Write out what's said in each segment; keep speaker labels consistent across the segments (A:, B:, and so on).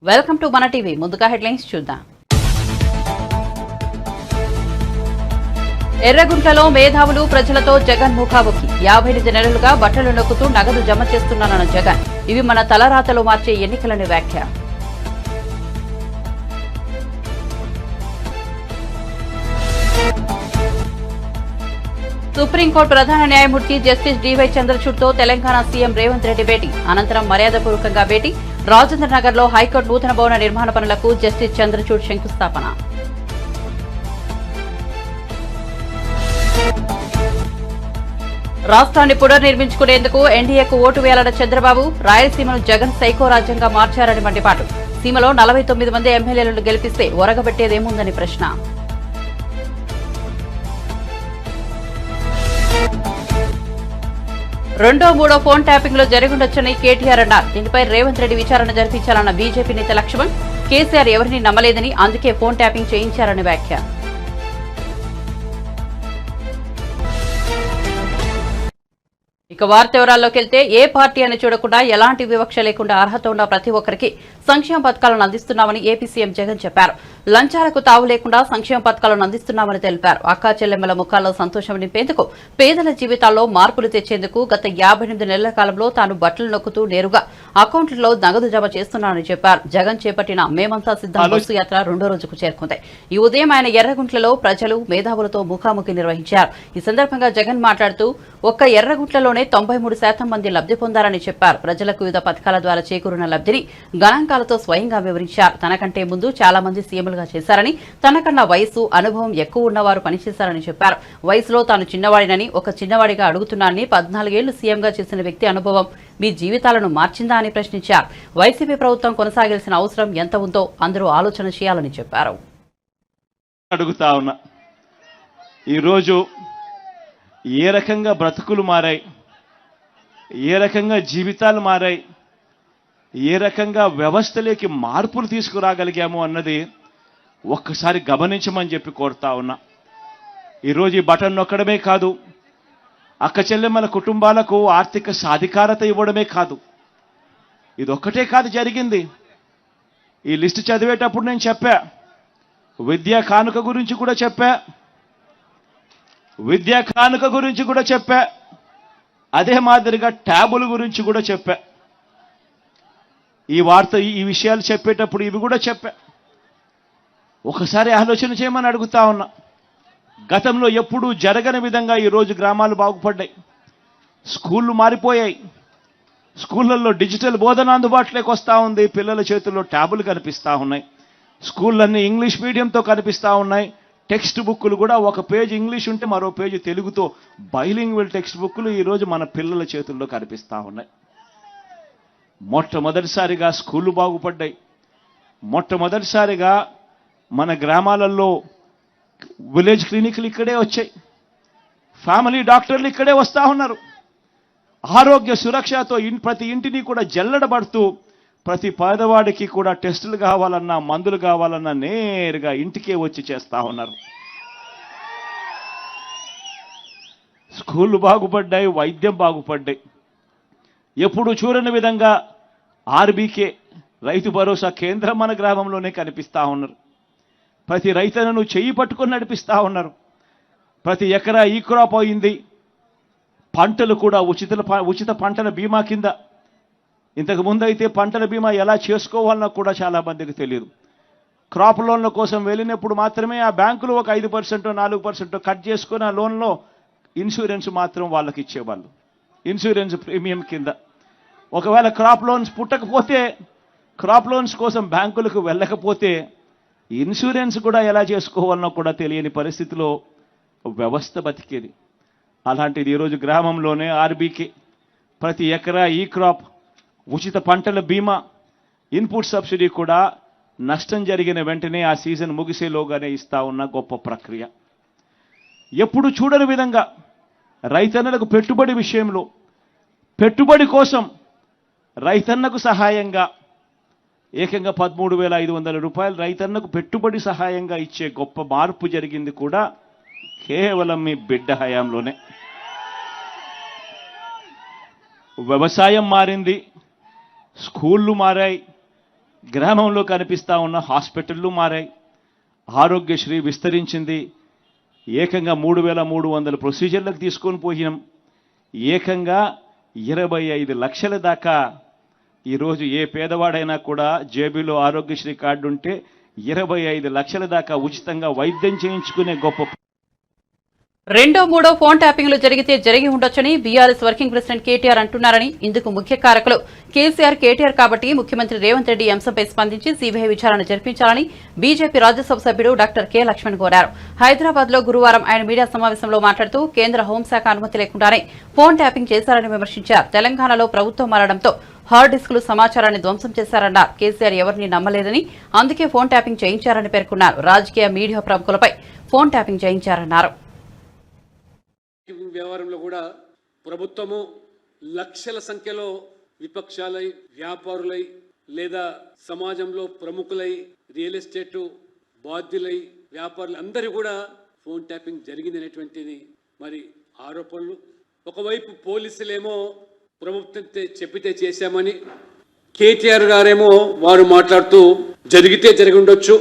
A: Welcome to మన TV. ముందుగా headlines చూద్దాం. ఎర్రగుంట్లలో మేధావులు ప్రజలతో జగన్ ముఖాముఖి. 58 నెలలుగా బట్టలు నొక్కుతూ నగదు జమ చేస్తున్నానన్న జగన్. ఇవి మన తలరాతలు మార్చే ఎన్నికలని వ్యాఖ్య. సుప్రీంకోర్టు ప్రధాన న్యాయమూర్తి జస్టిస్ డివై చంద్రచూడ్తో తెలంగాణ సీఎం రేవంత్ రెడ్డి భేటీ. అనంతరం మర్యాదపూర్వకంగా భేటీ. రాజేంద్ర నగర్ లో హైకోర్టు నూతన భవన నిర్మాణ పనులకు జస్టిస్ చంద్రచూడ్ శంకుస్థాపన. రాష్ట్రాన్ని పునర్నిర్మించుకునేందుకు ఎన్డీఏకు ఓటు వేయాలన్న చంద్రబాబు. రాయలసీమను జగన్ సైకో రాజ్యంగా మార్చారని మండిపాటు. సీమలో 49 మంది ఎమ్మెల్యేలను గెలిపిస్తే ఒరగబెట్టేదేముందని ప్రశ్న. రెండో మూడో ఫోన్ ట్యాపింగ్ లో జరిగుండొచ్చని కేటీఆర్ అన్నారు. దీనిపై రేవంత్ రెడ్డి విచారణ జరిపించాలన్న బీజేపీ నేత లక్ష్మణ్. కేసీఆర్ ఎవరిని నమ్మలేదని అందుకే ఫోన్ ట్యాపింగ్ చేయించారని వ్యాఖ్య. ఇక వార్త వివరాల్లోకి వెళ్తే ఏ పార్టీ అని చూడకుండా ఎలాంటి వివక్ష లేకుండా అర్హత ఉన్న ప్రతి ఒక్కరికి సంక్షేమ పథకాలను అందిస్తున్నామని ఏపీ సీఎం జగన్ చెప్పారు. లంచాలకు తావు లేకుండా సంక్షేమ పథకాలను అందిస్తున్నామని తెలిపారు. అక్కా చెల్లెమ్మల ముఖాల్లో సంతోషం నింపేందుకు, పేదల జీవితాల్లో మార్పులు తెచ్చేందుకు గత 58 నెలల కాలంలో తాను బట్టలు నొక్కుతూ నేరుగా అకౌంట్లలో నగదు జమ చేస్తున్నానని చెప్పారు. జగన్ చేపట్టిన మేమంతా సిద్ధం బస్సు యాత్ర రెండో రోజుకు చేరుకుంది. ఈ ఉదయం ఆయన ఎర్రగుంట్లలో ప్రజలు, మేధావులతో ముఖాముఖి నిర్వహించారు. ఈ సందర్భంగా జగన్ మాట్లాడుతూ ఒక్క ఎర్రగుంట్లలోనే 93% మంది లబ్ధి పొందారని చెప్పారు. ప్రజలకు వివిధ పథకాల ద్వారా చేకూరిన లబ్ధిని గణాంకాలతో స్వయంగా వివరించారు. తనకంటే ముందు చాలా మంది సీఎంలుగా చేశారని, తనకన్నా వయసు, అనుభవం ఎక్కువ ఉన్నవారు పనిచేశారని చెప్పారు. వయసులో తాను చిన్నవాడినని, ఒక చిన్నవాడిగా అడుగుతున్నానని, 14 ఏళ్లు సీఎంగా చేసిన వ్యక్తి అనుభవం మీ జీవితాలను మార్చిందా అని ప్రశ్నించారు. వైసీపీ ప్రభుత్వం కొనసాగాల్సిన అవసరం ఎంత ఉందో అందరూ ఆలోచన చేయాలని చెప్పారు.
B: అడుగుతా ఉన్నా, ఈరోజు ఏ రకంగా బ్రతుకులు మారాయి, ఏ రకంగా జీవితాలు మారాయి, ఏ రకంగా వ్యవస్థలోకి మార్పులు తీసుకురాగలిగాము అన్నది ఒక్కసారి గమనించమని చెప్పి కోరుతా ఉన్నా. ఈరోజు ఈ బటన్ నొక్కడమే కాదు, అక్క చెల్లెమ్మల కుటుంబాలకు ఆర్థిక సాధికారత ఇవ్వడమే కాదు, ఇదొక్కటే కాదు జరిగింది. ఈ లిస్టు చదివేటప్పుడు నేను చెప్పా, విద్యా కానుక గురించి కూడా చెప్పా, విద్యా కానుక గురించి కూడా చెప్పా, అదే మాదిరిగా ట్యాబుల గురించి కూడా చెప్పా. ఈ విషయాలు చెప్పేటప్పుడు ఇవి కూడా చెప్పా. ఒకసారి ఆలోచన చేయమని అడుగుతా ఉన్నా. గతంలో ఎప్పుడూ జరగని విధంగా ఈరోజు గ్రామాలు బాగుపడ్డాయి. స్కూళ్ళు మారిపోయాయి. స్కూళ్ళల్లో డిజిటల్ బోధన అందుబాటులోకి వస్తూ ఉంది. పిల్లల చేతుల్లో ట్యాబులు కనిపిస్తూ ఉన్నాయి. స్కూళ్ళన్నీ ఇంగ్లీష్ మీడియంతో కనిపిస్తూ ఉన్నాయి. టెక్స్ట్ బుక్కులు కూడా ఒక పేజ్ ఇంగ్లీష్ ఉంటే మరో పేజీ తెలుగుతో బైలింగ్వల్ టెక్స్ట్ బుక్కులు ఈరోజు మన పిల్లల చేతుల్లో కనిపిస్తూ ఉన్నాయి. మొట్టమొదటిసారిగా స్కూళ్ళు బాగుపడ్డాయి. మొట్టమొదటిసారిగా మన గ్రామాలలో విలేజ్ క్లినిక్లు ఇక్కడే వచ్చాయి. ఫ్యామిలీ డాక్టర్లు ఇక్కడే వస్తూ ఉన్నారు. ఆరోగ్య సురక్షతో ప్రతి ఇంటిని కూడా జల్లెడబడుతూ ప్రతి పేదవాడికి కూడా టెస్టులు కావాలన్నా, మందులు కావాలన్నా నేరుగా ఇంటికే వచ్చి చేస్తూ ఉన్నారు. స్కూళ్ళు బాగుపడ్డాయి, వైద్యం బాగుపడ్డాయి. ఎప్పుడు చూడని విధంగా ఆర్బీకే రైతు భరోసా కేంద్రం మన గ్రామంలోనే కనిపిస్తూ ఉన్నారు. ప్రతి రైతులను చెయ్యి పట్టుకొని నడిపిస్తూ ఉన్నారు. ప్రతి ఎకరా ఈ క్రాప్ అయింది. పంటలు కూడా ఉచిత పంటల బీమా కింద. ఇంతకు ముందు అయితే పంటల బీమా ఎలా చేసుకోవాలన్నా కూడా చాలా మందికి తెలియదు. క్రాప్ లోన్ల కోసం వెళ్ళినప్పుడు మాత్రమే ఆ బ్యాంకులు ఒక 5%, 4% కట్ చేసుకుని ఆ లోన్లో ఇన్సూరెన్స్ మాత్రం వాళ్ళకి ఇచ్చేవాళ్ళు, ఇన్సూరెన్స్ ప్రీమియం కింద. ఒకవేళ క్రాప్ లోన్స్ పుట్టకపోతే, క్రాప్ లోన్స్ కోసం బ్యాంకులకు వెళ్ళకపోతే ఇన్సూరెన్స్ కూడా ఎలా చేసుకోవాలన్నా కూడా తెలియని పరిస్థితిలో వ్యవస్థ బతికేది. అలాంటిది ఈరోజు గ్రామంలోనే ఆర్బీకే ప్రతి ఎకరా ఈ క్రాప్, ఉచిత పంటల బీమా, ఇన్పుట్ సబ్సిడీ కూడా నష్టం జరిగిన వెంటనే ఆ సీజన్ ముగిసేలోగానే ఇస్తా ఉన్న గొప్ప ప్రక్రియ. ఎప్పుడు చూడని విధంగా రైతన్నలకు పెట్టుబడి విషయంలో, పెట్టుబడి కోసం రైతన్నకు సహాయంగా ఏకంగా 13,500 రూపాయలు రైతన్నకు పెట్టుబడి సహాయంగా ఇచ్చే గొప్ప మార్పు జరిగింది కూడా కేవలం మీ బిడ్డ హయాంలోనే. వ్యవసాయం మారింది, స్కూళ్ళు మారాయి, గ్రామంలో కనిపిస్తా ఉన్న హాస్పిటళ్ళు మారాయి, ఆరోగ్యశ్రీ విస్తరించింది, ఏకంగా 3,300 ప్రొసీజర్లకు తీసుకొని పోయినాం. ఏకంగా 25 లక్షల దాకా ఈరోజు ఏ పేదవాడైనా కూడా జేబులో ఆరోగ్యశ్రీ కార్డు ఉంటే 25 లక్షల దాకా ఉచితంగా వైద్యం చేయించుకునే గొప్ప
A: రెండో మూడో ఫోన్ ట్యాపింగ్లు జరిగితే జరిగి ఉండొచ్చని బీఆర్ఎస్ వర్కింగ్ ప్రెసిడెంట్ కేటీఆర్ అంటున్నారని, ఇందుకు ముఖ్య కారకులు కేటీఆర్ కాబట్టి ముఖ్యమంత్రి రేవంత్ రెడ్డి అంశంపై స్పందించి సీబీఐ విచారణ జరిపించాలని బీజేపీ రాజ్యసభ సభ్యుడు డాక్టర్ కె లక్ష్మణ్ కోరారు. హైదరాబాద్ లో గురువారం ఆయన మీడియా సమావేశంలో మాట్లాడుతూ కేంద్ర హోంశాఖ అనుమతి లేకుండానే ఫోన్ ట్యాపింగ్ చేశారని విమర్శించారు. తెలంగాణలో ప్రభుత్వం మారడంతో హార్డ్ డిస్కులు సమాచారాన్ని ధ్వంసం చేశారన్నారు. కేసీఆర్ ఎవరిని నమ్మలేదని, అందుకే ఫోన్ ట్యాపింగ్ చేయించారని పేర్కొన్నారు. రాజకీయ మీడియా ప్రముఖులపై ఫోన్ ట్యాపింగ్ చేయించారన్నారు.
C: వ్యవహారంలో కూడా ప్రభుత్వము లక్షల సంఖ్యలో విపక్షాలై, వ్యాపారులై, లేదా సమాజంలో ప్రముఖులై, రియల్ ఎస్టేట్ బాధ్యులై, వ్యాపారులు అందరూ కూడా ఫోన్ ట్యాపింగ్ జరిగింది అనేటువంటిది మరి ఆరోపణలు. ఒకవైపు పోలీసులేమో ప్రభుత్వం చెప్పితే చేశామని, కేటీఆర్ గారేమో వారు మాట్లాడుతూ జరిగితే జరిగి ఉండొచ్చు,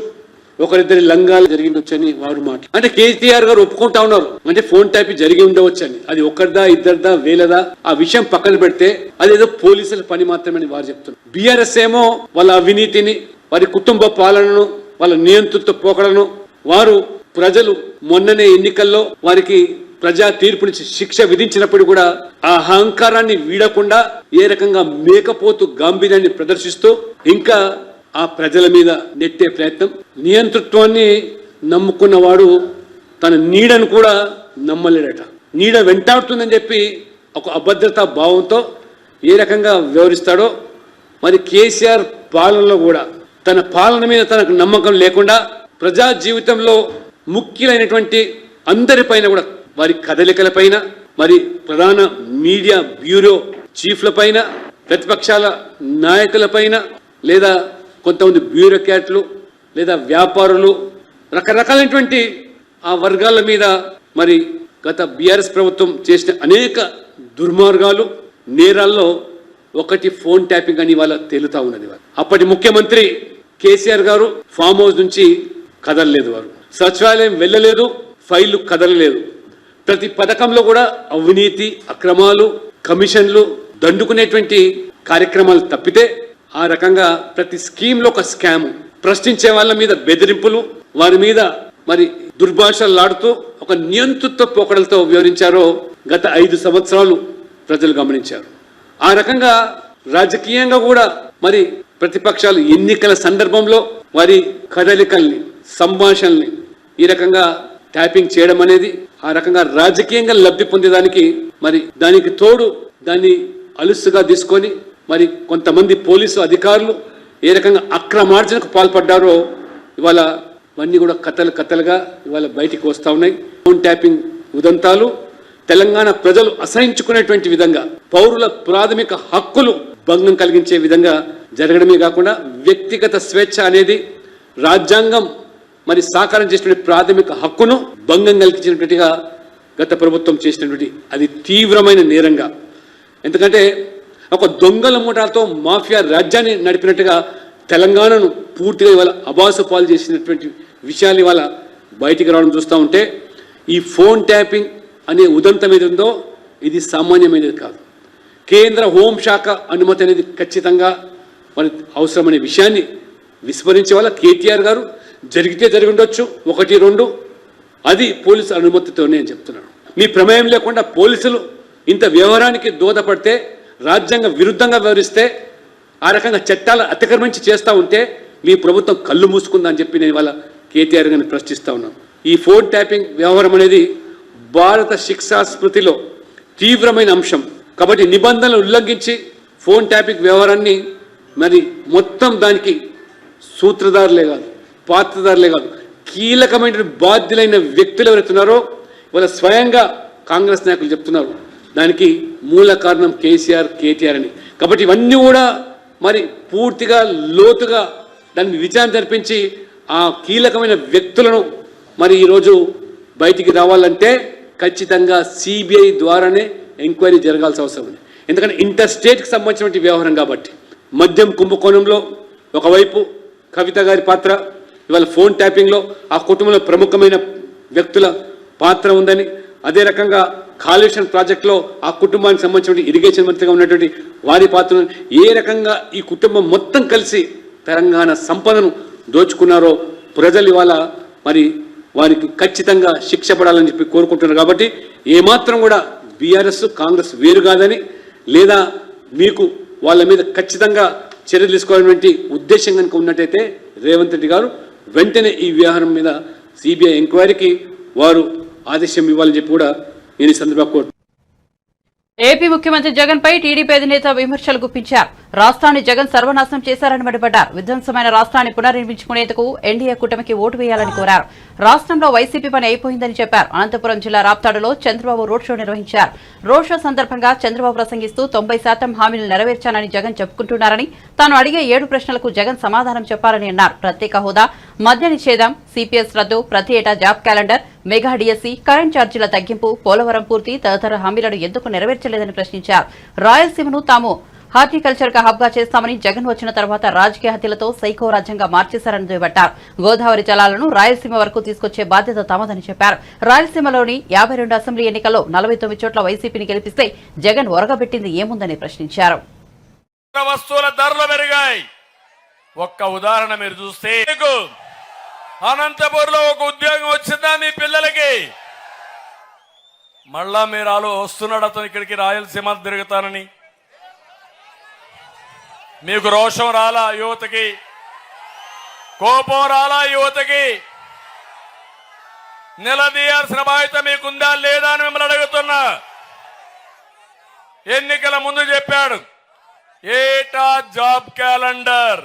C: ఒకరిద్దరి లంగాలు జరిగిండొచ్చు అని వారు మాట్లాడు. అంటే కేటీఆర్ గారు ఒప్పుకుంటా ఉన్నారు, అంటే ఫోన్ ట్యాపింగ్ జరిగి ఉండవచ్చు అని. అది ఒకరిదా ఇద్దరిదా వేలదా ఆ విషయం పక్కన పెడితే అదేదో పోలీసుల పని మాత్రమే వారు చెప్తున్నారు. బీఆర్ఎస్ ఏమో వాళ్ళ అవినీతిని, వారి కుటుంబ పాలనను, వాళ్ళ నియంతృత్వ పోకడను, వారు ప్రజలు మొన్ననే ఎన్నికల్లో వారికి ప్రజా తీర్పునిచ్చి శిక్ష విధించినప్పుడు కూడా ఆ అహంకారాన్ని వీడకుండా ఏ రకంగా మేకపోతు గాంభీర్యాన్ని ప్రదర్శిస్తూ ఇంకా ఆ ప్రజల మీద నెట్టే ప్రయత్నం. నియంతృత్వాన్ని నమ్ముకున్నవాడు తన నీడను కూడా నమ్మలేడట. నీడ వెంటాడుతుందని చెప్పి ఒక అభద్రతా భావంతో ఏ రకంగా వ్యవహరిస్తాడో మరి కేసీఆర్ పాలనలో కూడా తన పాలన మీద తనకు నమ్మకం లేకుండా ప్రజా జీవితంలో ముఖ్యులైనటువంటి అందరిపైన కూడా వారి కదలికలపైన, మరి ప్రధాన మీడియా బ్యూరో చీఫ్లపైన, ప్రతిపక్షాల నాయకులపైన, లేదా కొంతమంది బ్యూరోక్రాట్లు లేదా వ్యాపారులు, రకరకాలైనటువంటి ఆ వర్గాల మీద మరి గత బీఆర్ఎస్ ప్రభుత్వం చేసిన అనేక దుర్మార్గాలు, నేరాల్లో ఒకటి ఫోన్ ట్యాపింగ్ అని వాళ్ళ తేలుతా ఉన్నది. అప్పటి ముఖ్యమంత్రి కేసీఆర్ గారు ఫామ్ హౌస్ నుంచి కదలలేదు, వారు సచివాలయం వెళ్ళలేదు, ఫైళ్లు కదలలేదు. ప్రతి పథకంలో కూడా అవినీతి, అక్రమాలు, కమిషన్లు దండుకునేటువంటి కార్యక్రమాలు తప్పితే ఆ రకంగా ప్రతి స్కీమ్లో ఒక స్కామ్, ప్రశ్నించే వాళ్ళ మీద బెదిరింపులు, వారి మీద మరి దుర్భాషలాడుతూ ఒక నియంతృత్వ పోకడలతో వ్యవహరించారో గత 5 సంవత్సరాలు ప్రజలు గమనించారు. ఆ రకంగా రాజకీయంగా కూడా మరి ప్రతిపక్షాలు ఎన్నికల సందర్భంలో వారి కదలికల్ని, సంభాషణల్ని ఈ రకంగా ట్యాపింగ్ చేయడం అనేది ఆ రకంగా రాజకీయంగా లబ్ధి పొందేదానికి మరి దానికి తోడు దాన్ని అలుసుగా తీసుకొని మరి కొంతమంది పోలీసు అధికారులు ఏ రకంగా అక్రమార్జనకు పాల్పడ్డారో ఇవాళ ఇవన్నీ కూడా కథలుగా ఇవాళ బయటికి వస్తూ ఉన్నాయి. ఫోన్ ట్యాపింగ్ ఉదంతాలు తెలంగాణ ప్రజలు అసహించుకునేటువంటి విధంగా, పౌరుల ప్రాథమిక హక్కులు భంగం కలిగించే విధంగా జరగడమే కాకుండా వ్యక్తిగత స్వేచ్ఛ అనేది రాజ్యాంగం మరి సాకారం చేసినటువంటి ప్రాథమిక హక్కును భంగం కలిగించినట్టుగా గత ప్రభుత్వం చేసినటువంటి అది తీవ్రమైన నేరంగా. ఎందుకంటే ఒక దొంగల ముఠాలతో మాఫియా రాజ్యాన్ని నడిపినట్టుగా తెలంగాణను పూర్తిగా ఇవాళ అబాసు పాలు చేసినటువంటి విషయాలు ఇవాళ బయటికి రావడం చూస్తూ ఉంటే ఈ ఫోన్ ట్యాపింగ్ అనే ఉదంతం ఏది ఉందో ఇది సామాన్యమైనది కాదు. కేంద్ర హోంశాఖ అనుమతి అనేది ఖచ్చితంగా మరి అవసరమనే విషయాన్ని విస్మరించే వాళ్ళ కేటీఆర్ గారు జరిగితే జరిగి ఉండొచ్చు, 1, 2 అది పోలీసు అనుమతితోనే అని చెప్తున్నాడు. మీ ప్రమేయం లేకుండా పోలీసులు ఇంత వ్యవహారానికి దోహదపడితే, రాజ్యాంగ విరుద్ధంగా వ్యవహరిస్తే, ఆ రకంగా చట్టాలు అతిక్రమించి చేస్తూ ఉంటే మీ ప్రభుత్వం కళ్ళు మూసుకుందని చెప్పి నేను ఇవాళ కేటీఆర్ గారిని ప్రశ్నిస్తూ ఉన్నాను. ఈ ఫోన్ ట్యాపింగ్ వ్యవహారం అనేది భారత శిక్షా స్మృతిలో తీవ్రమైన అంశం కాబట్టి నిబంధనలు ఉల్లంఘించి ఫోన్ ట్యాపింగ్ వ్యవహారాన్ని మరి మొత్తం దానికి సూత్రధారులే కాదు, పాత్రధారులే కాదు, కీలకమైన బాధ్యులైన వ్యక్తులు ఎవరైతున్నారో ఇవాళ స్వయంగా కాంగ్రెస్ నాయకులు చెప్తున్నారు దానికి మూల కారణం కేటీఆర్ అని. కాబట్టి ఇవన్నీ కూడా మరి పూర్తిగా లోతుగా దాన్ని విచారణ జరిపించి ఆ కీలకమైన వ్యక్తులను మరి ఈరోజు బయటికి రావాలంటే ఖచ్చితంగా సిబిఐ ద్వారానే ఎంక్వైరీ జరగాల్సిన అవసరం ఉంది. ఎందుకంటే ఇంటర్ స్టేట్కి సంబంధించినటువంటి వ్యవహారం కాబట్టి మద్యం కుంభకోణంలో ఒకవైపు కవిత గారి పాత్ర, ఇవాళ ఫోన్ ట్యాపింగ్లో ఆ కుటుంబంలో ప్రముఖమైన వ్యక్తుల పాత్ర ఉందని, అదే రకంగా కాళేశ్వరం ప్రాజెక్టులో ఆ కుటుంబానికి సంబంధించిన ఇరిగేషన్ మంత్రిగా ఉన్నటువంటి వారి పాత్ర, ఏ రకంగా ఈ కుటుంబం మొత్తం కలిసి తెలంగాణ సంపదను దోచుకున్నారో ప్రజలు ఇవాళ మరి వారికి ఖచ్చితంగా శిక్ష పడాలని చెప్పి కోరుకుంటున్నారు. కాబట్టి ఏమాత్రం కూడా బీఆర్ఎస్ కాంగ్రెస్ వేరు కాదని, లేదా మీకు వాళ్ళ మీద ఖచ్చితంగా చర్యలు తీసుకోవాలనే ఉద్దేశం కనుక ఉన్నట్టయితే రేవంత్ రెడ్డి గారు వెంటనే ఈ వ్యవహారం మీద సిబిఐ ఎంక్వైరీకి వారు ఆదేశం ఇవ్వాలని చెప్పి కూడా నేను ఈ సందర్భంగా కోరుతున్నాను.
A: ఏపీ ముఖ్యమంత్రి జగన్ పై టీడీపీ అధినేత విమర్శలు గుప్పించారు. రాష్ట్రాన్ని జగన్ సర్వనాశనం చేశారని మండిపడ్డారు. విధ్వంసమైన రాష్ట్రాన్ని పునర్నిర్మించుకునేందుకు ఎన్డీఏ కూటమికి ఓటు వేయాలని కోరారు. రాష్ట్రంలో వైసీపీ పని అయిపోయిందని చెప్పారు. అనంతపురం జిల్లా రాప్తాడులో చంద్రబాబు రోడ్ షో నిర్వహించారు. రోడ్ షో సందర్భంగా చంద్రబాబు ప్రసంగిస్తూ 90% హామీలు నెరవేర్చానని జగన్ చెప్పుకుంటున్నారని, తాను అడిగే 7 ప్రశ్నలకు జగన్ సమాధానం చెప్పాలని అన్నారు. ప్రత్యేక హోదా, మద్య నిషేధం, సిపిఎస్ రద్దు, ప్రతి ఏటా job calendar, mega DSC, current ఛార్జీల తగ్గింపు, పోలవరం పూర్తి తదితర హామీలను ఎందుకు నెరవేర్చలేదని ప్రశ్నించారు. రాయలసీమను తాము హార్టికల్చర్ గా హబ్ గా చేస్తామని, జగన్ వచ్చిన తర్వాత రాజకీయ హత్యలతో సైకో రాజ్యంగా మార్చేశారని దుయ్యబట్టారు. గోదావరి జలాలను రాయలసీమ వరకు తీసుకొచ్చే బాధ్యత తమదని చెప్పారు. రాయలసీమలోని 52 అసెంబ్లీ ఎన్నికల్లో 49 చోట్ల వైసీపీని గెలిపిస్తే జగన్ ఒరగబెట్టింది ఏముందని ప్రశ్నించారు.
D: వస్తువుల ధరలు పెరిగాయి. ఒక్క ఉదాహరణ మీరు చూస్తే, అనంతపురంలో ఒక ఉద్యోగం వచ్చిందా మీ పిల్లలకి? మళ్ళా మీరు వస్తున్నాడు అతను ఇక్కడికి రాయలసీమ తిరుగుతానని. మీకు రోషం రాలా యువతకి? కోపం రాలా యువతకి? నిలదీయాల్సిన బాధ్యత మీకుందా లేదా అని మిమ్మల్ని అడుగుతున్నా. ఎన్నికల ముందు చెప్పాడు, ఏటా జాబ్ క్యాలెండర్,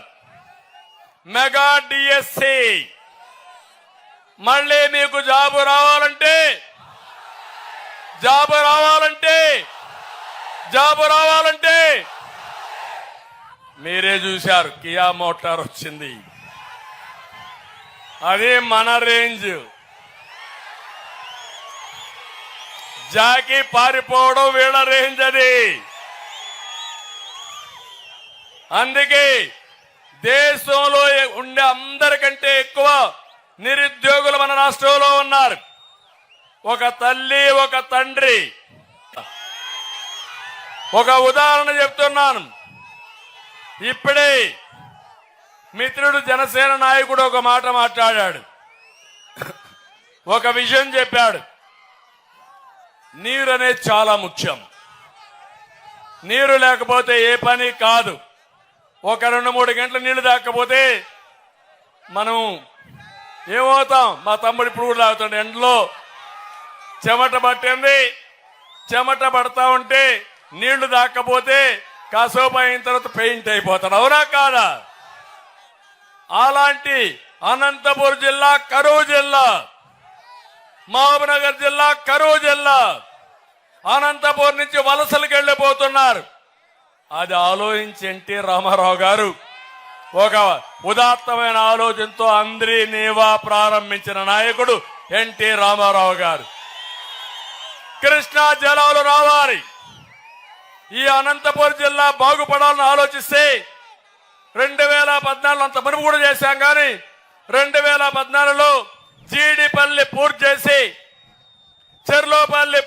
D: మెగా డిఎస్సి. మళ్ళీ మీకు జాబు రావాలంటే మీరే చూశారు, కియా మోటార్ వచ్చింది. అదే మన రేంజ్. జాకి పారిపోవడం వీళ్ళ రేంజ్ అది. అందుకే దేశంలో ఉండే అందరికంటే ఎక్కువ నిరుద్యోగులు మన రాష్ట్రంలో ఉన్నారు. ఒక తల్లి, ఒక తండ్రి. ఒక ఉదాహరణ చెప్తున్నాను. ఇప్పుడే మిత్రుడు జనసేన నాయకుడు ఒక మాట మాట్లాడాడు, ఒక విషయం చెప్పాడు. నీరు అనేది చాలా ముఖ్యం. నీరు లేకపోతే ఏ పని కాదు. ఒక 2-3 గంటల నీళ్లు తాకపోతే మనం ఏమవుతాం? మా తమ్ముడు ఇప్పుడు కూడా తాగుతాడు. ఎండలో చెమట పట్టింది, చెమట పడతా ఉంటే నీళ్లు తాకపోతే కాసేపు అయిన తర్వాత పెయింట్ అయిపోతాడు. అవునా కాదా? అలాంటి అనంతపురం జిల్లా కరువు జిల్లా, మహబూబ్నగర్ జిల్లా కరువు జిల్లా. అనంతపురం నుంచి వలసలకు వెళ్లిపోతున్నారు. అది ఆలోచించి ఎన్టీ రామారావు గారు ఒక ఉదాత్తమైన ఆలోచనతో అంద్రి నీవా ప్రారంభించిన నాయకుడు ఎన్టీ రామారావు గారు. కృష్ణా జలాలు రావాలి, ఈ అనంతపురం జిల్లా బాగుపడాలని ఆలోచిస్తే 2014 అంత మనము కూడా చేశాం. కానీ 2014లో జీడిపల్లి పూర్తి చేసి చెర్లోపల్లి.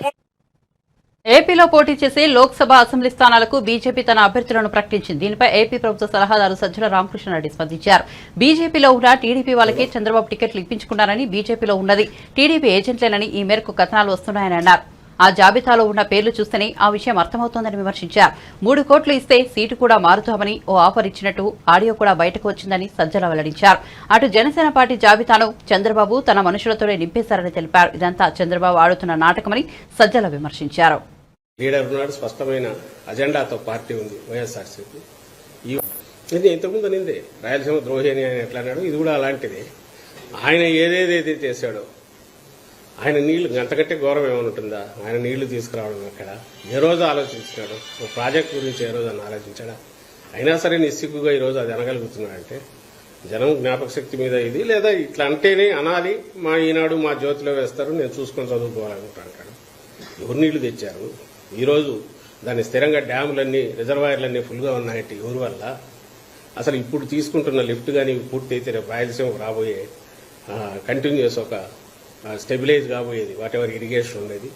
A: ఏపీలో పోటీ చేసే లోక్సభ అసెంబ్లీ స్థానాలకు బీజేపీ తన అభ్యర్థులను ప్రకటించింది. దీనిపై ఏపీ ప్రభుత్వ సలహాదారు సజ్జల రామకృష్ణారెడ్డి స్పందించారు. బీజేపీలో ఉన్న టీడీపీ వాళ్ళకే చంద్రబాబు టికెట్లు ఇప్పించుకున్నారని, బీజేపీలో ఉన్నది టీడీపీ ఏజెంట్లేనని ఈ మేరకు కథనాలు వస్తున్నాయని అన్నారు. ఆ జాబితాలో ఉన్న పేర్లు చూస్తేనే ఆ విషయం అర్థమవుతోందని విమర్శించారు. 3 కోట్లు ఇస్తే సీటు కూడా మారుతామని ఓ ఆఫర్ ఇచ్చినట్టు ఆడియో కూడా బయటకు వచ్చిందని సజ్జల వెల్లడించారు. అటు జనసేన పార్టీ జాబితాను చంద్రబాబు తన మనుషులతోనే నింపేశారని తెలిపారు. ఇదంతా చంద్రబాబు ఆడుతున్న నాటకమని సజ్జల విమర్శించారు.
E: లీడర్ ఉన్నాడు, స్పష్టమైన అజెండాతో పార్టీ ఉంది వైఎస్ఆర్సీపీ. ఇది ఇంతకుముందు అనిందే రాయలసీమ ద్రోహి అని ఆయన ఎట్లా అన్నాడు, ఇది కూడా అలాంటిదే. ఆయన ఏదేదైతే చేశాడో, ఆయన నీళ్లు అంతకంటే గౌరవం ఏమైనా ఉంటుందా? ఆయన నీళ్లు తీసుకురావడం అక్కడ ఏ రోజు ఆలోచించినాడు? ఒక ప్రాజెక్ట్ గురించి ఏ రోజు అని ఆలోచించాడా? అయినా సరే నిస్సిగ్గుగా ఈరోజు అది అనగలుగుతున్నాడంటే జనం జ్ఞాపక శక్తి మీద ఇది, లేదా ఇట్లా అంటేనే అనాలి, మా ఈనాడు మా జ్యోతిలో వేస్తారు, నేను చూసుకొని చదువుకోవాలనుకుంటాను. ఎవరు నీళ్లు తెచ్చారు? ఈరోజు దాన్ని స్థిరంగా డ్యాములన్నీ, రిజర్వాయర్లన్నీ ఫుల్గా ఉన్నాయంటే ఎవరి వల్ల? అసలు ఇప్పుడు తీసుకుంటున్న లిఫ్ట్ కానీ పూర్తి అయితే రేపు రాయలసీమ రాబోయే కంటిన్యూస్ ఒక స్టెబిలైజ్ కాబోయేది వాట్ ఎవర్ ఇరిగేషన్ ఉండేది.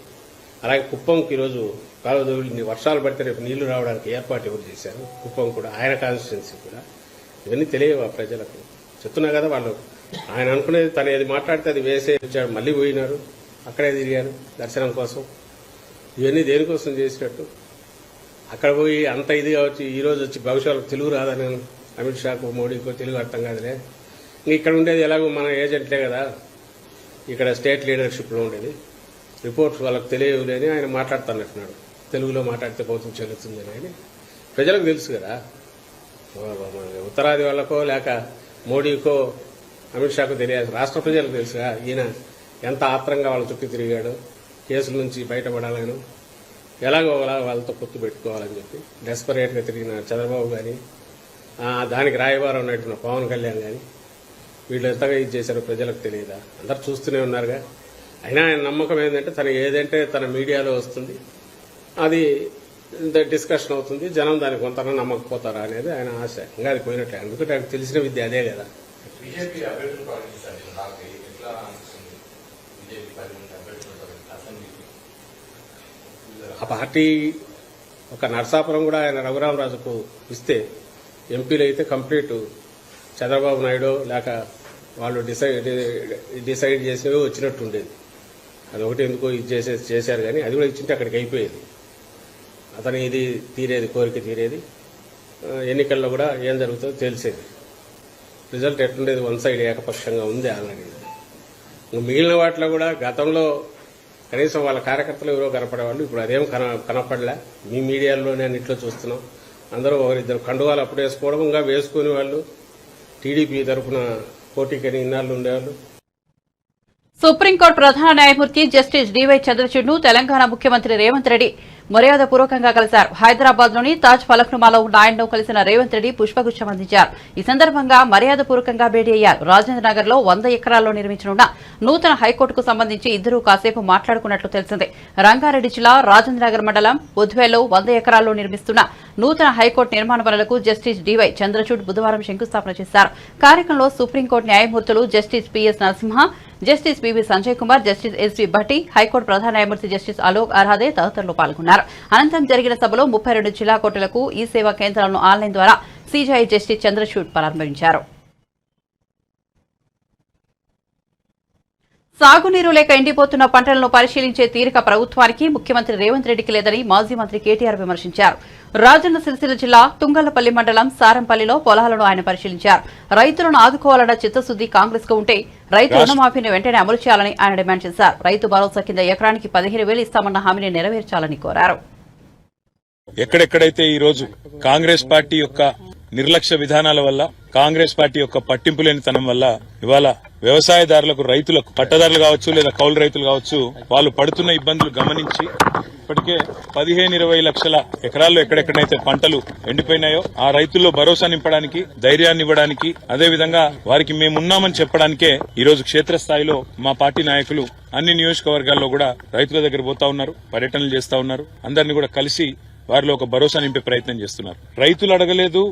E: అలాగే కుప్పంకి ఈరోజు కాలువ వర్షాలు పడితే రేపు నీళ్లు రావడానికి ఏర్పాటు ఎవరు చేశారు, కుప్పం కూడా ఆయన కాన్స్టిట్యున్సీ కూడా. ఇవన్నీ తెలియవా ప్రజలకు? చెప్తున్నా కదా, వాళ్ళు ఆయన అనుకునేది తను ఏది మాట్లాడితే అది వేసే వచ్చాడు, మళ్ళీ పోయినారు, అక్కడే తిరిగారు దర్శనం కోసం. ఇవన్నీ దేనికోసం చేసినట్టు? అక్కడ పోయి అంత ఇదిగా వచ్చి ఈ రోజు వచ్చి భవిష్యత్తులో తెలుగు రాదని అమిత్ షాకు మోడీకో తెలుగు అర్థం కాదులే. ఇక్కడ ఉండేది ఎలాగో మన ఏజెంట్లే కదా, ఇక్కడ స్టేట్ లీడర్షిప్లో ఉండేది. రిపోర్ట్స్ వాళ్ళకి తెలియలేని ఆయన మాట్లాడుతున్నట్టున్నాడు, తెలుగులో మాట్లాడితే ప్రభుత్వం చెల్లుతుందని. అని ప్రజలకు తెలుసు కదా, ఉత్తరాది వాళ్ళకో లేక మోడీకో అమిత్ షాకు తెలియాల్సి రాష్ట్ర ప్రజలకు తెలుసుగా ఈయన ఎంత ఆత్రంగా వాళ్ళ చుట్టూ తిరిగాడు, కేసుల నుంచి బయటపడాలని, ఎలాగో వాళ్ళతో పొత్తు పెట్టుకోవాలని చెప్పి డెస్పరేట్గా తిరిగిన చంద్రబాబు కానీ, దానికి రాయబారం ఉన్నట్టున్న పవన్ కళ్యాణ్ కానీ, వీళ్ళు ఎంతగా ఇది చేశారో ప్రజలకు తెలియదా? అందరు చూస్తూనే ఉన్నారుగా. అయినా ఆయన నమ్మకం ఏంటంటే తను ఏదంటే తన మీడియాలో వస్తుంది, అది డిస్కషన్ అవుతుంది, జనం దానికి కొంత నమ్మకపోతారా అనేది ఆయన ఆశ. ఇంకా అది పోయినట్లే, ఎందుకంటే ఆయనకు తెలిసిన విద్య అదే కదా. ఆ పార్టీ ఒక నరసాపురం కూడా ఆయన రఘురామరాజుకు ఇస్తే ఎంపీలు అయితే కంప్లీట్ చంద్రబాబు నాయుడు లేక వాళ్ళు డిసైడ్ చేసినవి వచ్చినట్టు ఉండేది. అది ఒకటి ఎందుకో ఇది చేశారు కానీ అది కూడా ఇచ్చింటే అక్కడికి అయిపోయేది. అతను ఇది తీరేది, కోరిక తీరేది, ఎన్నికల్లో కూడా ఏం జరుగుతుందో తెలిసేది. రిజల్ట్ ఎట్లుండేది? వన్ సైడ్ ఏకపక్షంగా ఉంది ఆల్రెడీ. మిగిలిన వాటిలో కూడా గతంలో కనీసం వాళ్ళ కార్యకర్తలు ఎవరో కనపడేవాళ్ళు, ఇప్పుడు అదేం కనపడలే. మీ మీడియాలోనే అన్నింటిలో చూస్తున్నాం. అందరూ ఒకరిద్దరు కండువాలు అప్పుడు వేసుకోవడం, ఇంకా వేసుకునే వాళ్ళు టీడీపీ తరఫున పోటీకని ఇన్నాళ్ళు ఉండేవాళ్ళు.
A: సుప్రీంకోర్టు ప్రధాన న్యాయమూర్తి జస్టిస్ డివై చంద్రచూడ్ను తెలంగాణ ముఖ్యమంత్రి రేవంత్ రెడ్డి మర్యాదపూర్వకంగా కలిశారు. హైదరాబాద్ లోని తాజ్ ఫలక్నుమాలో ఉన్న ఆయన్ను కలిసిన రేవంత్ రెడ్డి పుష్పగుచ్చం అందించారు. ఈ సందర్భంగా మర్యాదపూర్వకంగా భేటీ అయ్యారు. రాజేంద్ర నగర్ లో 100 ఎకరాల్లో నిర్మించనున్న నూతన హైకోర్టుకు సంబంధించి ఇద్దరూ కాసేపు మాట్లాడుకున్నట్లు తెలిసింది. రంగారెడ్డి జిల్లా రాజేంద్ర నగర్ మండలం బుధ్వేలో 100 ఎకరాల్లో నిర్మిస్తున్న నూతన హైకోర్టు నిర్మాణ పనులకు జస్టిస్ డివై చంద్రచూడ్ బుధవారం శంకుస్థాపన చేశారు. కార్యక్రమంలో సుప్రీంకోర్టు న్యాయమూర్తులు justice P S Narasimha, justice P V Sanjay Kumar, justice S V Bhatti, high court ప్రధాన న్యాయమూర్తి జస్టిస్ అలోక్ అర్హాదే తదితరులు పాల్గొన్నారు. అనంతరం జరిగిన సభలో 32 జిల్లా కోర్టులకు ఈ సేవా కేంద్రాలను ఆన్లైన్ ద్వారా సీజీఐ జస్టిస్ చంద్రచూడ్ ప్రారంభించారు. సాగునీరు లేక ఎండిపోతున్న పంటలను పరిశీలించే తీరిక ప్రభుత్వానికి, ముఖ్యమంత్రి రేవంత్ రెడ్డికి లేదని మాజీ మంత్రి కేటీఆర్ విమర్శించారు. రాజన్న సిరిసిల్ల జిల్లా తుంగలపల్లి మండలం సారంపల్లిలో పొలాలను ఆయన పరిశీలించారు. రైతులను ఆదుకోవాలన్న చిత్తశుద్ది కాంగ్రెస్ కు ఉంటే రైతు రుణమాఫీని వెంటనే అమలు చేయాలని ఆయన డిమాండ్ చేశారు. రైతు భరోసా కింద ఎకరానికి 15,000 ఇస్తామన్న హామీని నెరవేర్చాలని కోరారు.
F: ఎక్కడెక్కడైతే ఈ రోజు కాంగ్రెస్ పార్టీ యొక్క నిర్లక్ష్య విధానాల వల్ల, కాంగ్రెస్ పార్టీ యొక్క పట్టింపు లేనితనం వల్ల ఇవాళ వ్యవసాయదారులకు, రైతులకు, పట్టదారులు కావచ్చు లేదా కౌలు రైతులు కావచ్చు, వాళ్ళు పడుతున్న ఇబ్బందులు గమనించి ఇప్పటికే 15-20 లక్షల ఎకరాల్లో ఎక్కడెక్కడైతే పంటలు ఎండిపోయినాయో ఆ రైతుల్లో భరోసా నింపడానికి, ధైర్యాన్ని ఇవ్వడానికి, అదేవిధంగా వారికి మేమున్నామని చెప్పడానికే ఈ రోజు క్షేత్రస్థాయిలో మా పార్టీ నాయకులు అన్ని నియోజకవర్గాల్లో కూడా రైతుల దగ్గర పోతా ఉన్నారు, పర్యటనలు చేస్తా ఉన్నారు. అందరినీ కూడా కలిసి వారిలో ఒక భరోసా నింపే ప్రయత్నం చేస్తున్నారు. రైతులు అడగలేదు,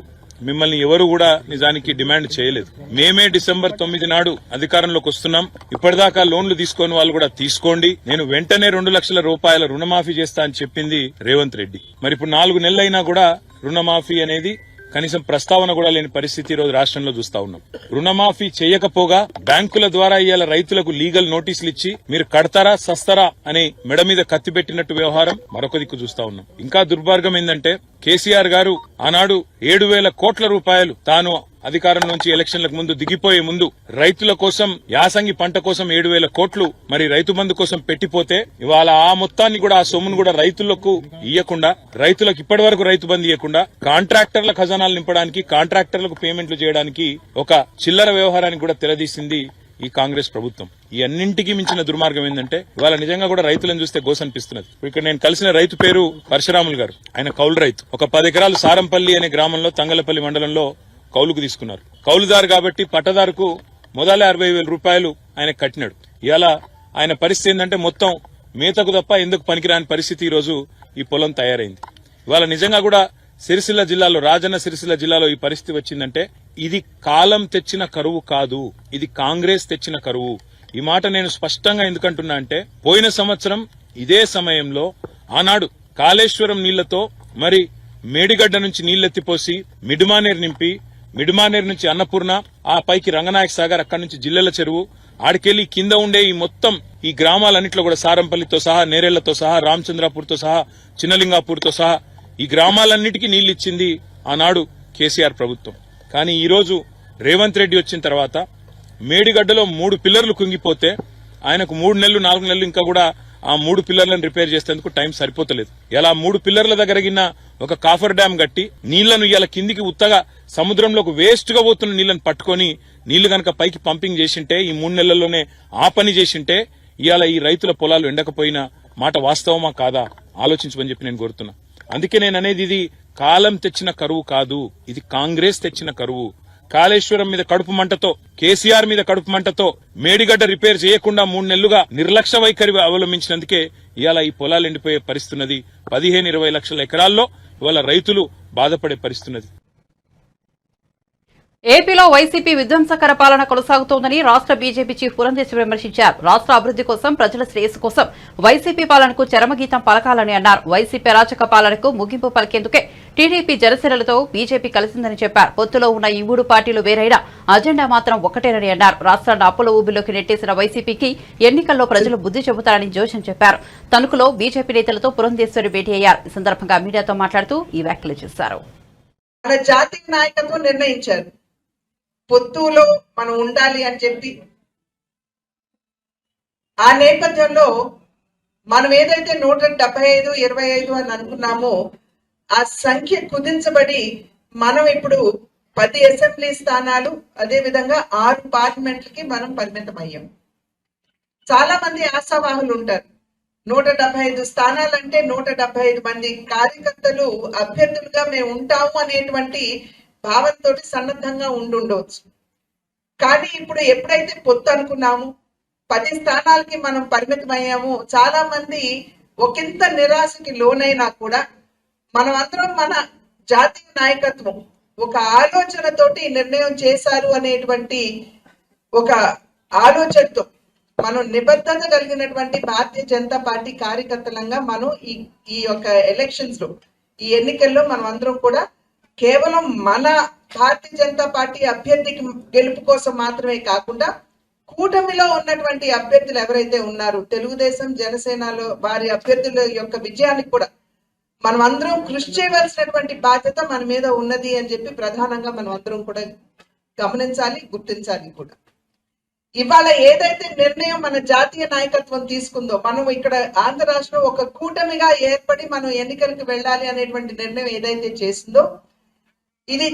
F: మిమ్మల్ని ఎవరు కూడా నిజానికి డిమాండ్ చేయలేదు. మేమే డిసెంబర్ 9 నాడు అధికారంలోకి వస్తున్నాం. ఇప్పటిదాకా లోన్లు తీసుకొని వాళ్ళు కూడా తీసుకోండి, నేను వెంటనే 2 లక్షల రూపాయల రుణమాఫీ చేస్తా అని చెప్పింది రేవంత్ రెడ్డి. మరి ఇప్పుడు 4 నెలలైనా కూడా రుణమాఫీ అనేది కనీసం ప్రస్తావన కూడా లేని పరిస్థితి ఈ రోజు రాష్ట్రంలో చూస్తా ఉన్నాం. రుణమాఫీ చేయకపోగా బ్యాంకుల ద్వారా ఇవాళ రైతులకు లీగల్ నోటీసులు ఇచ్చి మీరు కడతారా సస్తారా అని మెడ మీద కత్తి పెట్టినట్టు వ్యవహారం మరొక దిక్కు చూస్తా ఉన్నాం. ఇంకా దుర్మార్గం ఏంటంటే కేసీఆర్ గారు ఆనాడు 7,000 కోట్ల రూపాయలు తాను అధికారం నుంచి ఎలక్షన్లకు ముందు దిగిపోయే ముందు రైతుల కోసం, యాసంగి పంట కోసం 7,000 కోట్లు మరి రైతు బంధు కోసం పెట్టిపోతే ఇవాళ ఆ మొత్తాన్ని కూడా, ఆ సొమ్మును కూడా రైతులకు ఇయ్యకుండా, రైతులకు ఇప్పటి వరకు రైతు బంధు ఇవ్వకుండా కాంట్రాక్టర్ల ఖజానాలు నింపడానికి, కాంట్రాక్టర్లకు పేమెంట్లు చేయడానికి ఒక చిల్లర వ్యవహారానికి కూడా తెరదీసింది ఈ కాంగ్రెస్ ప్రభుత్వం. ఈ అన్నింటికీ మించిన దుర్మార్గం ఏంటంటే ఇవాళ నిజంగా కూడా రైతులను చూస్తే గోసనిపిస్తున్నది. ఇక్కడ నేను కలిసిన రైతు పేరు పరశురాములు గారు. ఆయన కౌలు రైతు. ఒక 10 ఎకరాలు సారంపల్లి అనే గ్రామంలో, తంగలపల్లి మండలంలో కౌలుకు తీసుకున్నారు. కౌలుదారు కాబట్టి పట్టదారుకు మొదల 60,000 రూపాయలు ఆయన కట్టినాడు. ఇవాళ ఆయన పరిస్థితి ఏంటంటే మొత్తం మేతకు తప్ప ఎందుకు పనికిరాని పరిస్థితి ఈ రోజు ఈ పొలం తయారైంది. ఇవాళ నిజంగా కూడా సిరిసిల్ల జిల్లాలో, రాజన్న సిరిసిల్ల జిల్లాలో ఈ పరిస్థితి వచ్చిందంటే ఇది కాలం తెచ్చిన కరువు కాదు, ఇది కాంగ్రెస్ తెచ్చిన కరువు. ఈ మాట నేను స్పష్టంగా ఎందుకంటున్నా అంటే, పోయిన సంవత్సరం ఇదే సమయంలో ఆనాడు కాళేశ్వరం నీళ్లతో మరి మేడిగడ్డ నుంచి నీళ్లెత్తిపోసి మిడ్మానేర్ నింపి, మిడ్మానేర్ నుంచి అన్నపూర్ణ, ఆ పైకి రంగనాయక సాగర్, అక్కడి నుంచి జిల్లెల చెరువు, ఆడికెళ్లి కింద ఉండే ఈ మొత్తం ఈ గ్రామాలన్నింటిలో కూడా సారంపల్లితో సహా, నేరేళ్లతో సహా, రామచంద్రాపూర్తో సహా, చిన్నలింగాపూర్తో సహా ఈ గ్రామాలన్నిటికీ నీళ్లిచ్చింది ఆనాడు కేసీఆర్ ప్రభుత్వం. కానీ ఈ రోజు రేవంత్ రెడ్డి వచ్చిన తర్వాత మేడిగడ్డలో 3 పిల్లర్లు కుంగిపోతే ఆయనకు 3 నెలలు 4 నెలలు ఇంకా కూడా ఆ 3 పిల్లర్లను రిపేర్ చేసేందుకు టైం సరిపోతలేదు. ఇలా 3 పిల్లర్ల దగ్గర గిన్న ఒక కాఫర్ డ్యాం కట్టి నీళ్లను ఇలా కిందికి ఉత్తగా సముద్రంలోకి వేస్ట్ గా పోతున్న నీళ్లను పట్టుకొని నీళ్లు గనక పైకి పంపింగ్ చేసింటే, ఈ 3 నెలల్లోనే ఆ పని చేసింటే ఇవాళ ఈ రైతుల పొలాలు ఎండకపోయిన మాట వాస్తవమా కాదా ఆలోచించమని చెప్పి నేను కోరుతున్నా. అందుకే నేను అనేది ఇది కాలం తెచ్చిన కరువు కాదు, ఇది కాంగ్రెస్ తెచ్చిన కరువు. కాళేశ్వరం మీద కడుపు మంటతో, కేసీఆర్ మీద కడుపు మంటతో మేడిగడ్డ రిపేర్ చేయకుండా 3 నెలలుగా నిర్లక్ష్య వైఖరి అవలంబించినందుకే ఇవాళ ఈ పొలాలు ఎండిపోయే పరిస్థితున్నది. 15-20 లక్షల ఎకరాల్లో ఇవాళ రైతులు బాధపడే పరిస్థితున్నది.
A: ఏపీలో వైసీపీ విధ్వంసకర పాలన కొనసాగుతోందని రాష్ట్ర బీజేపీ చీఫ్ పురంధేశ్వరి విమర్శించారు. రాష్ట్ర అభివృద్ది కోసం, ప్రజల శ్రేయస్సు కోసం వైసీపీ పాలనకు చరమగీతం పలకాలని అన్నారు. వైసీపీ అరాచక పాలనకు ముగింపు పలికేందుకే టీడీపీ జనసేనలతో బీజేపీ కలిసిందని చెప్పారు. పొత్తులో ఉన్న ఈ 3 పార్టీలు వేరైనా అజెండా మాత్రం ఒకటేనని అన్నారు. రాష్ట్రాన్ని అప్పుల ఊబిలోకి నెట్టేసిన వైసీపీకి ఎన్నికల్లో ప్రజలు బుద్ది చెబుతారని జోషన్ చెప్పారు. తణుకులో బీజేపీ నేతలతో పురంధేశ్వరి భేటీ అయ్యారు. ఈ సందర్భంగా మీడియాతో మాట్లాడుతూ ఈ వ్యాఖ్యలు చేశారు.
G: మన జాతీయ నాయకత్వం నిర్ణయించారు పొత్తులో మనం ఉండాలి అని చెప్పి. ఆ నేపథ్యంలో మనం ఏదైతే 175, 25 అని అనుకున్నామో ఆ సంఖ్య కుదించబడి మనం ఇప్పుడు 10 అసెంబ్లీ స్థానాలు, అదే విధంగా 6 పార్లమెంట్లకి మనం పరిమితం అయ్యాం. చాలా మంది ఆశావాహులు ఉంటారు. 175 స్థానాలంటే 175 మంది కార్యకర్తలు అభ్యర్థులుగా మేము ఉంటాము అనేటువంటి భావంతో సన్నద్ధంగా ఉండవచ్చు. కానీ ఇప్పుడు ఎప్పుడైతే పొత్తు అనుకున్నాము, 10 స్థానాలకి మనం పరిమితం అయ్యాము, చాలా మంది ఒకంత నిరాశకి లోనైనా కూడా మనమందరం మన జాతీయ నాయకత్వం ఒక ఆలోచనతోటి నిర్ణయం చేశారు అనేటువంటి ఒక ఆలోచనతో మనం నిబద్ధత కలిగినటువంటి భారతీయ జనతా పార్టీ కార్యకర్తలంగా మనం ఈ యొక్క ఎలక్షన్స్ లో, ఈ ఎన్నికల్లో మనం అందరం కూడా కేవలం మన భారతీయ జనతా పార్టీ అభ్యర్థికి గెలుపు కోసం మాత్రమే కాకుండా కూటమిలో ఉన్నటువంటి అభ్యర్థులు ఎవరైతే ఉన్నారో తెలుగుదేశం, జనసేనలో వారి అభ్యర్థుల యొక్క విజయానికి కూడా మనం అందరం కృషి చేయవలసినటువంటి బాధ్యత మన మీద ఉన్నది అని చెప్పి ప్రధానంగా మనం అందరం కూడా గమనించాలి, గుర్తించాలి కూడా. ఇవాళ ఏదైతే నిర్ణయం మన జాతీయ నాయకత్వం తీసుకుందో, మనం ఇక్కడ ఆంధ్ర రాష్ట్రం ఒక కూటమిగా ఏర్పడి మనం ఎన్నికలకు వెళ్ళాలి అనేటువంటి నిర్ణయం ఏదైతే చేసిందో, ఇది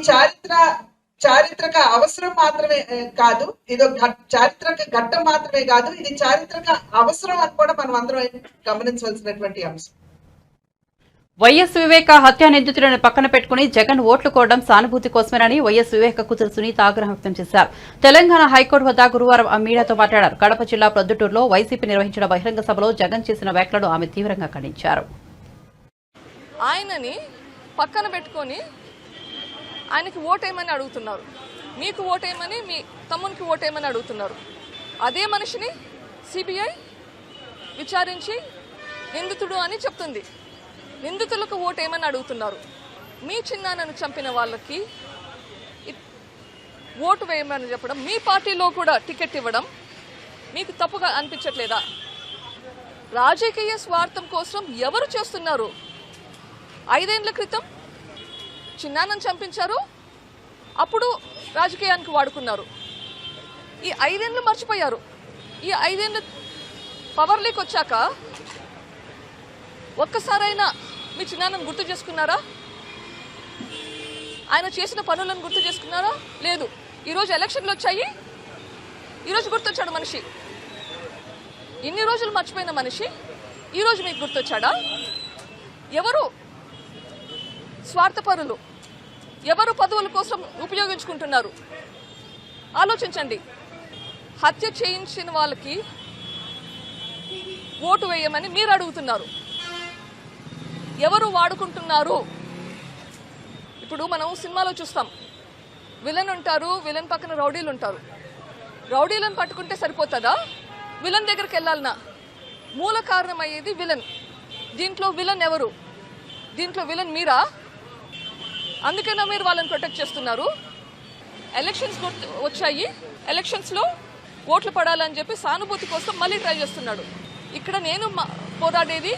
G: చారిత్రక అవసరం మాత్రమే కాదు, ఇది చారిత్రక ఘట్టం మాత్రమే కాదు, ఇది చారిత్రక అవసరం అని కూడా మనం అందరం గమనించవలసినటువంటి అంశం.
A: వైఎస్ వివేక హత్య నిందితులను పక్కన పెట్టుకుని జగన్ ఓట్లు కోవడం సానుభూతి కోసమేనని వైఎస్ వివేక కూతురు సునీత ఆగ్రహం వ్యక్తం చేశారు. తెలంగాణ హైకోర్టు వద్ద గురువారం మీడియాతో మాట్లాడారు. కడప జిల్లా ప్రొద్దుటూరులో వైసీపీ నిర్వహించిన బహిరంగ సభలో జగన్ చేసిన వ్యాఖ్యలను ఆమె తీవ్రంగా ఖండించారు.
H: ఆయనని పక్కన పెట్టుకొని ఆయనకి ఓటేయమని అడుగుతున్నారు, మీకు ఓటేయమని, మీ తమ్మునికి ఓటేయమని అడుగుతున్నారు. అదే మనిషిని సిబిఐ విచారించి నిందితుడు అని చెప్తుంది. నిందితులకు ఓటేయమని అడుగుతున్నారు. మీ చిన్నాన్నను చంపిన వాళ్ళకి ఓటు వేయమని చెప్పడం, మీ పార్టీలో కూడా టికెట్ ఇవ్వడం మీకు తప్పుగా అనిపించట్లేదా? రాజకీయ స్వార్థం కోసం ఎవరు చేస్తున్నారు? 5 ఏళ్ల క్రితం చిన్నాన్నను చంపించారు, అప్పుడు రాజకీయానికి వాడుకున్నారు. ఈ 5 ఏళ్ళు మర్చిపోయారు. ఈ 5 ఏళ్ళు పవర్లోకి వచ్చాక ఒక్కసారైనా మీ చిన్నాన్నను గుర్తు చేసుకున్నారా? ఆయన చేసిన పనులను గుర్తు చేసుకున్నారా? లేదు. ఈరోజు ఎలక్షన్లు వచ్చాయి, ఈరోజు గుర్తొచ్చాడు మనిషి. ఇన్ని రోజులు మర్చిపోయిన మనిషి ఈరోజు మీకు గుర్తొచ్చాడా? ఎవరు స్వార్థపరులు, ఎవరు పదవుల కోసం ఉపయోగించుకుంటున్నారు? ఆలోచించండి. హత్య చేయించిన వాళ్ళకి ఓటు వేయమని మీరు అడుగుతున్నారు. ఎవరు వాడుకుంటున్నారు? ఇప్పుడు మనం సినిమాలో చూస్తాం, విలన్ ఉంటారు, విలన్ పక్కన రౌడీలు ఉంటారు. రౌడీలను పట్టుకుంటే సరిపోతుందా? విలన్ దగ్గరికి వెళ్ళాలనా? మూల కారణం అయ్యేది విలన్. దీంట్లో విలన్ ఎవరు? దీంట్లో విలన్ మీరా? అందుకైనా మీరు వాళ్ళని ప్రొటెక్ట్ చేస్తున్నారు. ఎలక్షన్స్ వచ్చాయి, ఎలక్షన్స్లో ఓట్లు పడాలని చెప్పి సానుభూతి కోసం మళ్ళీ ట్రై చేస్తున్నాడు. ఇక్కడ నేను పోరాడేది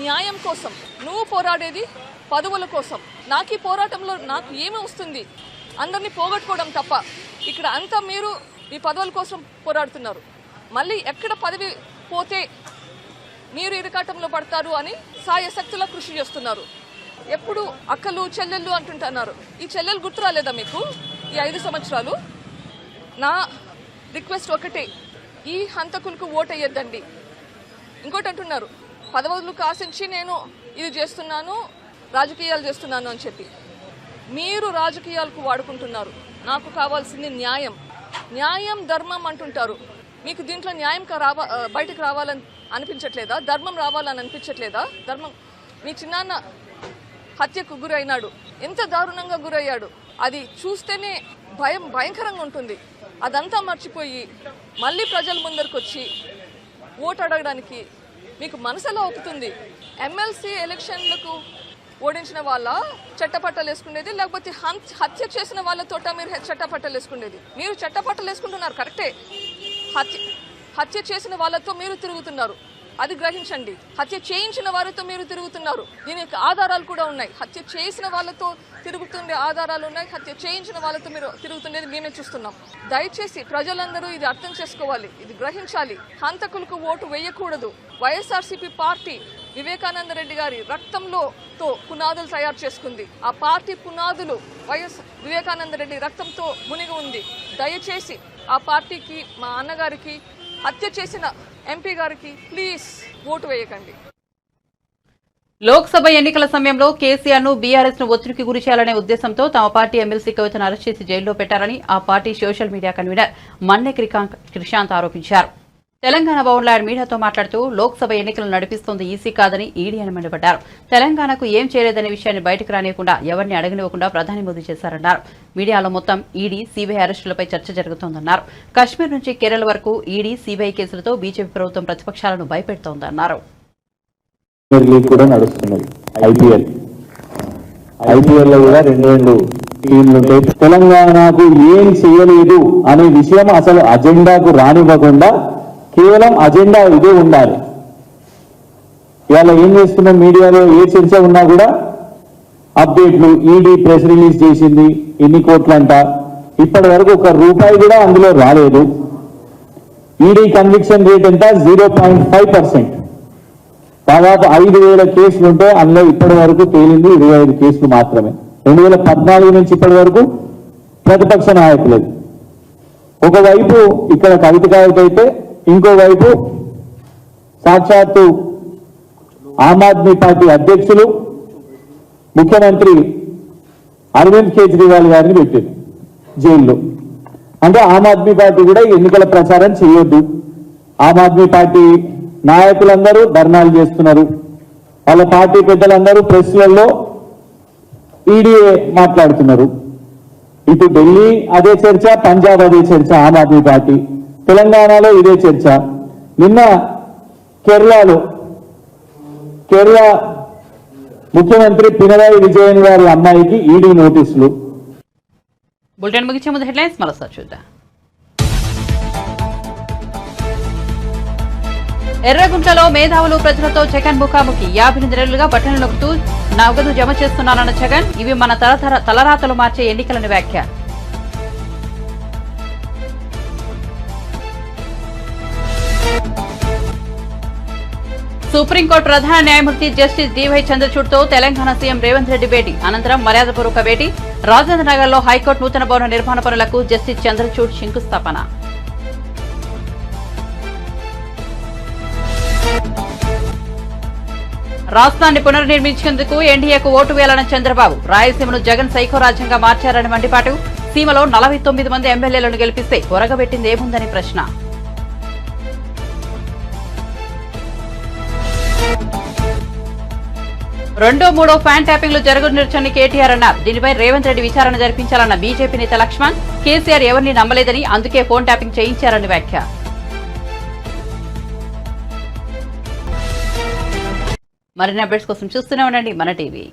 H: న్యాయం కోసం, నువ్వు పోరాడేది పదవుల కోసం. నాకు ఈ పోరాటంలో నాకు ఏమి వస్తుంది? అందరినీ పోగొట్టుకోవడం తప్ప. ఇక్కడ అంతా మీరు మీ పదవుల కోసం పోరాడుతున్నారు. మళ్ళీ ఎక్కడ పదవి పోతే మీరు ఇరకాటంలో పడతారు అని సాయశక్తులా కృషి చేస్తున్నారు. ఎప్పుడు అక్కలు చెల్లెళ్ళు అంటుంటున్నారు. ఈ చెల్లెలు గుర్తు రాలేదా మీకు ఈ 5 సంవత్సరాలు? నా రిక్వెస్ట్ ఒకటే, ఈ హంతకులకు ఓటేయద్దండి. ఇంకోటి అంటున్నారు, పదవులకు ఆశించి నేను ఇది చేస్తున్నాను, రాజకీయాలు చేస్తున్నాను అని చెప్పి. మీరు రాజకీయాలకు వాడుకుంటున్నారు. నాకు కావాల్సింది న్యాయం. న్యాయం ధర్మం అంటుంటారు. మీకు దీంట్లో న్యాయం బయటకు రావాలని అనిపించట్లేదా? ధర్మం రావాలని అనిపించట్లేదా? ధర్మం, మీ చిన్నాన్న హత్యకు గురైనాడు, ఎంత దారుణంగా గురయ్యాడు. అది చూస్తేనే భయంకరంగా ఉంటుంది. అదంతా మర్చిపోయి మళ్ళీ ప్రజల ముందరికి వచ్చి ఓటు అడగడానికి మీకు మనసులో ఒప్పుతుంది. ఎమ్మెల్సీ ఎలక్షన్లకు ఓడించిన వాళ్ళ చట్టపట్టలు వేసుకునేది, లేకపోతే హత్య చేసిన వాళ్ళతోట మీరు చట్టపట్టలు వేసుకునేది? మీరు చట్టపట్టలు వేసుకుంటున్నారు కరెక్టే, హత్య చేసిన వాళ్ళతో మీరు తిరుగుతున్నారు, అది గ్రహించండి. హత్య చేయించిన వారితో మీరు తిరుగుతున్నారు, దీనికి ఆధారాలు కూడా ఉన్నాయి. హత్య చేసిన వాళ్ళతో తిరుగుతుండే ఆధారాలు ఉన్నాయి, హత్య చేయించిన వాళ్ళతో మీరు తిరుగుతుండేది మేమే చూస్తున్నాం. దయచేసి ప్రజలందరూ ఇది అర్థం చేసుకోవాలి, ఇది గ్రహించాలి. హంతకులకు ఓటు వేయకూడదు. వైఎస్ఆర్సీపీ పార్టీ వివేకానంద రెడ్డి గారి రక్తంతో పునాదులు తయారు చేసుకుంది. ఆ పార్టీ పునాదులు వివేకానంద రెడ్డి రక్తంతో మునిగి ఉంది. దయచేసి ఆ పార్టీకి, మా అన్నగారికి, హత్య చేసిన ఎంపీ గారికి ప్లీజ్ ఓటు వేయకండి.
A: లోక్సభ ఎన్నికల సమయంలో కేసీఆర్ ను బీఆర్ఎస్ ను ఒత్తిడికి గురి చేయాలనే ఉద్దేశంతో తమ పార్టీ ఎమ్మెల్సీ కవితను అరెస్ట్ చేసి జైల్లో పెట్టారని ఆ party social media convener Manne Krishanth ఆరోపించారు. తెలంగాణ భవన్లో ఆయన మీడియాతో మాట్లాడుతూ లోక్సభ ఎన్నికలను నడిపిస్తోంది ఈసీ కాదని ఈడీ అని మండిపడ్డారు. తెలంగాణకు ఏం చేయలేదనే విషయాన్ని బయటకు రానివ్వకుండా ఎవరిని అడగనివ్వకుండా ప్రధాని మోదీ చేశారన్నారు. మీడియాలో మొత్తం ఈడీ, సీబీఐ అరెస్టులపై చర్చ జరుగుతోందన్నారు. కశ్మీర్ నుంచి కేరళ వరకు ఈడీ, సీబీఐ కేసులతో బీజేపీ ప్రభుత్వం ప్రతిపక్షాలను భయపెడుతోందన్నారు.
I: కూడా నడుస్తున్నది ఐపీఎల్ లో కూడా 2 టీంలు ఉంటాయి. తెలంగాణకు ఏం చేయలేదు అనే విషయం అసలు అజెండాకు రానివ్వకుండా కేవలం అజెండా ఇదే ఉండాలి. ఇవాళ ఏం చేస్తున్న మీడియాలో ఏ చర్చ ఉన్నా కూడా అప్డేట్లు, ఈడీ ప్రెస్ రిలీజ్ చేసింది, ఎన్ని కోట్లంట, ఇప్పటి వరకు ₹1 కూడా అందులో రాలేదు. ఈడీ కన్విక్షన్ రేట్ ఎంత? 0.5%. దాదాపు 5,000 కేసులు ఉంటే అందులో ఇప్పటి వరకు తేలింది 25 కేసులు మాత్రమే. 2014 నుంచి ఇప్పటి వరకు ప్రతిపక్ష నాయకులు. ఒకవైపు ఇక్కడ కవితకైతే, ఇంకోవైపు సాక్షాత్తు ఆమ్ ఆద్మీ పార్టీ అధ్యక్షులు ముఖ్యమంత్రి అరవింద్ కేజ్రీవాల్ గారిని పెట్టింది జైల్లో. అంటే ఆమ్ ఆద్మీ పార్టీ కూడా ఎన్నికల ప్రచారం చేయొద్దు. ఆమ్ ఆద్మీ పార్టీ నాయకులందరూ ధర్నాలు చేస్తున్నారు. వాళ్ళ పార్టీ పెద్దలందరూ ప్రెస్లలో ఈడీఏ మాట్లాడుతున్నారు. ఇటు ఢిల్లీ అదే చర్చ, పంజాబ్ అదే చర్చ, ఆమ్ ఆద్మీ పార్టీ. తెలంగాణలో ఇదే చర్చ. నిన్న కేరళ ముఖ్యమంత్రి పినరాయి విజయన్ గారి అమ్మాయికి ఈడీ నోటీసులు.
A: బులెటిన్ ముగించే ముందు హెడ్లైన్స్ మరోసారి చూద్దాం. ఎర్రగుంటలో మేధావులు ప్రజలతో జగన్ ముఖాముఖి. 58 నెలలుగా బట్టలు నొక్కుతూ నగదు జమ చేస్తున్నారన్న జగన్. ఇవి మన తలరాతలు మార్చే ఎన్నికలని వ్యాఖ్య. సుప్రీంకోర్టు ప్రధాన న్యాయమూర్తి జస్టిస్ డివై చంద్రచూడ్తో తెలంగాణ సీఎం రేవంత్ రెడ్డి భేటీ. అనంతరం మర్యాదపూర్వక భేటీ. రాజేంద్రనగర్లో హైకోర్టు నూతన భవన నిర్మాణ పనులకు జస్టిస్ చంద్రచూడ్ శంకుస్థాపన. రాష్ట్రాన్ని పునర్నిర్మించేందుకు ఎన్డీఏకు ఓటు వేయాలన్న చంద్రబాబు. రాయలసీమను జగన్ సైకో రాజ్యంగా మార్చారని మండిపాటు. సీమలో 49 మంది ఎమ్మెల్యేలను గెలిపిస్తే ఒరగబెట్టింది ఏముందని ప్రశ్న. రెండో మూడో ఫ్యాన్ ట్యాపింగ్లు జరగనుంచని కేటీఆర్ అన్నారు. దీనిపై రేవంత్ రెడ్డి విచారణ జరిపించాలన్న బీజేపీ నేత లక్ష్మణ్, కేసీఆర్ ఎవరిని నమ్మలేదని అందుకే ఫోన్ ట్యాపింగ్ చేయించారని వ్యాఖ్య. మరిన్ని అప్డేట్స్ కోసం చూస్తూనే ఉండండి మన టీవీ.